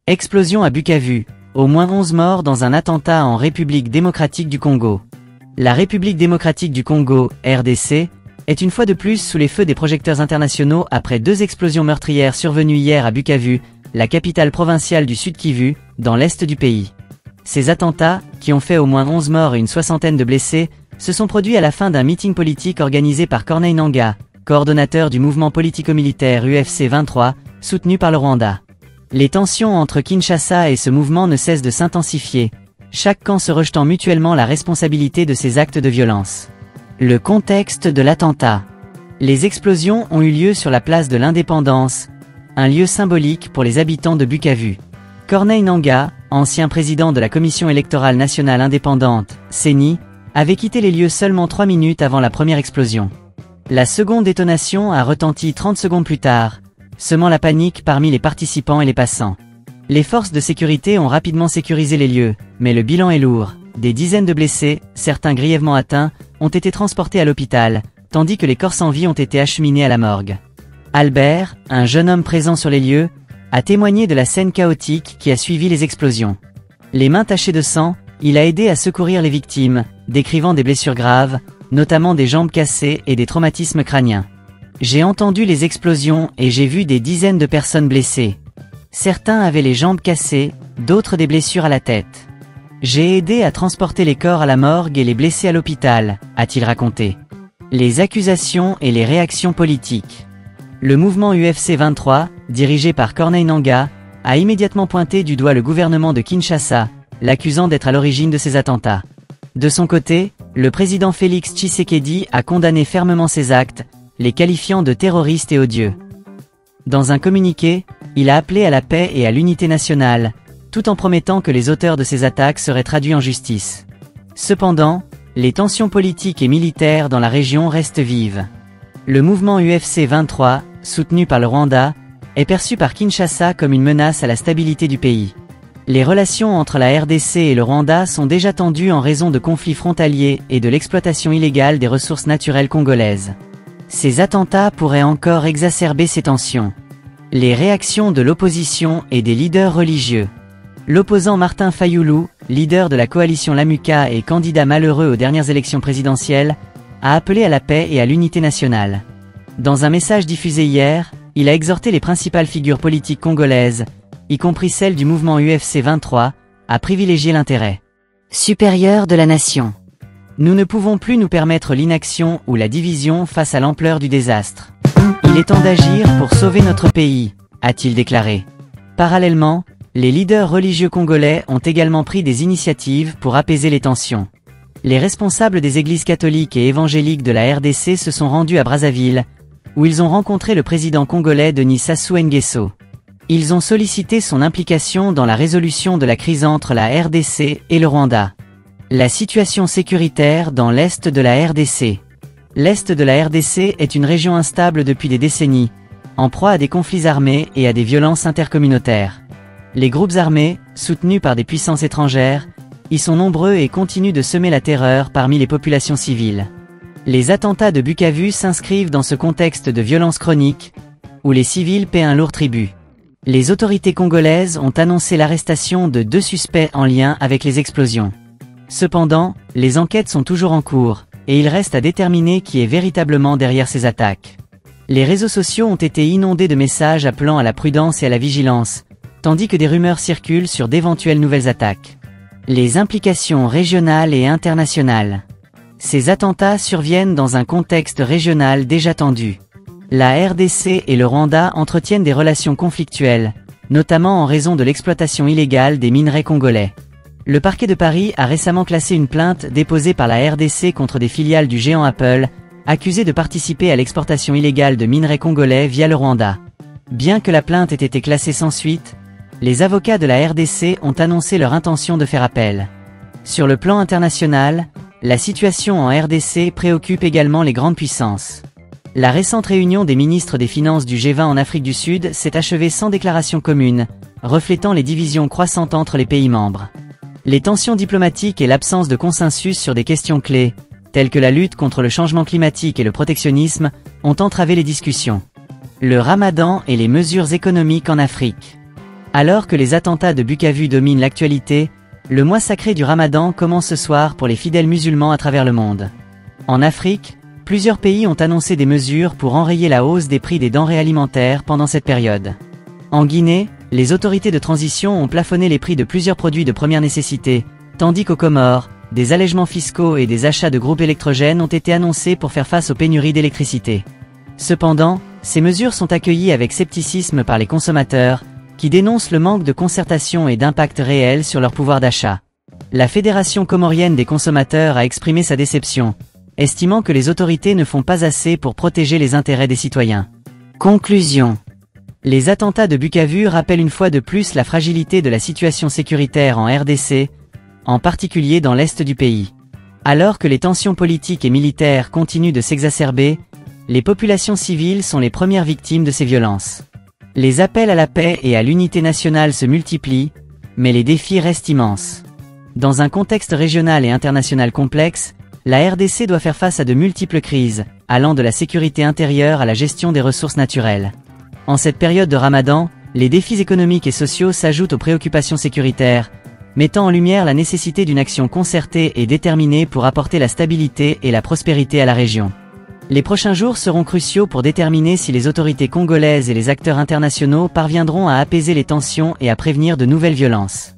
Explosion à Bukavu. Au moins 11 morts dans un attentat en République démocratique du Congo. La République démocratique du Congo, RDC, est une fois de plus sous les feux des projecteurs internationaux après 2 explosions meurtrières survenues hier à Bukavu, la capitale provinciale du Sud Kivu, dans l'est du pays. Ces attentats, qui ont fait au moins 11 morts et une soixantaine de blessés, se sont produits à la fin d'un meeting politique organisé par Corneille Nangaa, coordonnateur du mouvement politico-militaire UFC 23, soutenu par le Rwanda. Les tensions entre Kinshasa et ce mouvement ne cessent de s'intensifier, chaque camp se rejetant mutuellement la responsabilité de ces actes de violence. Le contexte de l'attentat. Les explosions ont eu lieu sur la place de l'Indépendance, un lieu symbolique pour les habitants de Bukavu. Corneille Nangaa, ancien président de la Commission électorale nationale indépendante, CENI, avait quitté les lieux seulement 3 minutes avant la première explosion. La seconde détonation a retenti 30 secondes plus tard, semant la panique parmi les participants et les passants. Les forces de sécurité ont rapidement sécurisé les lieux, mais le bilan est lourd. Des dizaines de blessés, certains grièvement atteints, ont été transportés à l'hôpital, tandis que les corps sans vie ont été acheminés à la morgue. Albert, un jeune homme présent sur les lieux, a témoigné de la scène chaotique qui a suivi les explosions. Les mains tachées de sang, il a aidé à secourir les victimes, décrivant des blessures graves, notamment des jambes cassées et des traumatismes crâniens. J'ai entendu les explosions et j'ai vu des dizaines de personnes blessées. Certains avaient les jambes cassées, d'autres des blessures à la tête. J'ai aidé à transporter les corps à la morgue et les blessés à l'hôpital, a-t-il raconté. Les accusations et les réactions politiques. Le mouvement UFC 23, dirigé par Corneille Nangaa, a immédiatement pointé du doigt le gouvernement de Kinshasa, l'accusant d'être à l'origine de ces attentats. De son côté, le président Félix Tshisekedi a condamné fermement ces actes, les qualifiant de terroristes et odieux. Dans un communiqué, il a appelé à la paix et à l'unité nationale, tout en promettant que les auteurs de ces attaques seraient traduits en justice. Cependant, les tensions politiques et militaires dans la région restent vives. Le mouvement UFC 23, soutenu par le Rwanda, est perçu par Kinshasa comme une menace à la stabilité du pays. Les relations entre la RDC et le Rwanda sont déjà tendues en raison de conflits frontaliers et de l'exploitation illégale des ressources naturelles congolaises. Ces attentats pourraient encore exacerber ces tensions. Les réactions de l'opposition et des leaders religieux. L'opposant Martin Fayulu, leader de la coalition Lamuka et candidat malheureux aux dernières élections présidentielles, a appelé à la paix et à l'unité nationale. Dans un message diffusé hier, il a exhorté les principales figures politiques congolaises, y compris celles du mouvement UFC 23, à privilégier l'intérêt supérieur de la nation. Nous ne pouvons plus nous permettre l'inaction ou la division face à l'ampleur du désastre. Il est temps d'agir pour sauver notre pays, a-t-il déclaré. Parallèlement, les leaders religieux congolais ont également pris des initiatives pour apaiser les tensions. Les responsables des églises catholiques et évangéliques de la RDC se sont rendus à Brazzaville, où ils ont rencontré le président congolais Denis Sassou Nguesso. Ils ont sollicité son implication dans la résolution de la crise entre la RDC et le Rwanda. La situation sécuritaire dans l'est de la RDC. L'est de la RDC est une région instable depuis des décennies, en proie à des conflits armés et à des violences intercommunautaires. Les groupes armés, soutenus par des puissances étrangères, y sont nombreux et continuent de semer la terreur parmi les populations civiles. Les attentats de Bukavu s'inscrivent dans ce contexte de violence chronique, où les civils paient un lourd tribut. Les autorités congolaises ont annoncé l'arrestation de 2 suspects en lien avec les explosions. Cependant, les enquêtes sont toujours en cours, et il reste à déterminer qui est véritablement derrière ces attaques. Les réseaux sociaux ont été inondés de messages appelant à la prudence et à la vigilance, tandis que des rumeurs circulent sur d'éventuelles nouvelles attaques. Les implications régionales et internationales. Ces attentats surviennent dans un contexte régional déjà tendu. La RDC et le Rwanda entretiennent des relations conflictuelles, notamment en raison de l'exploitation illégale des minerais congolais. Le parquet de Paris a récemment classé une plainte déposée par la RDC contre des filiales du géant Apple, accusées de participer à l'exportation illégale de minerais congolais via le Rwanda. Bien que la plainte ait été classée sans suite, les avocats de la RDC ont annoncé leur intention de faire appel. Sur le plan international, la situation en RDC préoccupe également les grandes puissances. La récente réunion des ministres des Finances du G20 en Afrique du Sud s'est achevée sans déclaration commune, reflétant les divisions croissantes entre les pays membres. Les tensions diplomatiques et l'absence de consensus sur des questions clés, telles que la lutte contre le changement climatique et le protectionnisme, ont entravé les discussions. Le Ramadan et les mesures économiques en Afrique. Alors que les attentats de Bukavu dominent l'actualité, le mois sacré du Ramadan commence ce soir pour les fidèles musulmans à travers le monde. En Afrique, plusieurs pays ont annoncé des mesures pour enrayer la hausse des prix des denrées alimentaires pendant cette période. En Guinée, les autorités de transition ont plafonné les prix de plusieurs produits de première nécessité, tandis qu'aux Comores, des allègements fiscaux et des achats de groupes électrogènes ont été annoncés pour faire face aux pénuries d'électricité. Cependant, ces mesures sont accueillies avec scepticisme par les consommateurs, qui dénoncent le manque de concertation et d'impact réel sur leur pouvoir d'achat. La Fédération comorienne des consommateurs a exprimé sa déception, estimant que les autorités ne font pas assez pour protéger les intérêts des citoyens. Conclusion. Les attentats de Bukavu rappellent une fois de plus la fragilité de la situation sécuritaire en RDC, en particulier dans l'est du pays. Alors que les tensions politiques et militaires continuent de s'exacerber, les populations civiles sont les premières victimes de ces violences. Les appels à la paix et à l'unité nationale se multiplient, mais les défis restent immenses. Dans un contexte régional et international complexe, la RDC doit faire face à de multiples crises, allant de la sécurité intérieure à la gestion des ressources naturelles. En cette période de Ramadan, les défis économiques et sociaux s'ajoutent aux préoccupations sécuritaires, mettant en lumière la nécessité d'une action concertée et déterminée pour apporter la stabilité et la prospérité à la région. Les prochains jours seront cruciaux pour déterminer si les autorités congolaises et les acteurs internationaux parviendront à apaiser les tensions et à prévenir de nouvelles violences.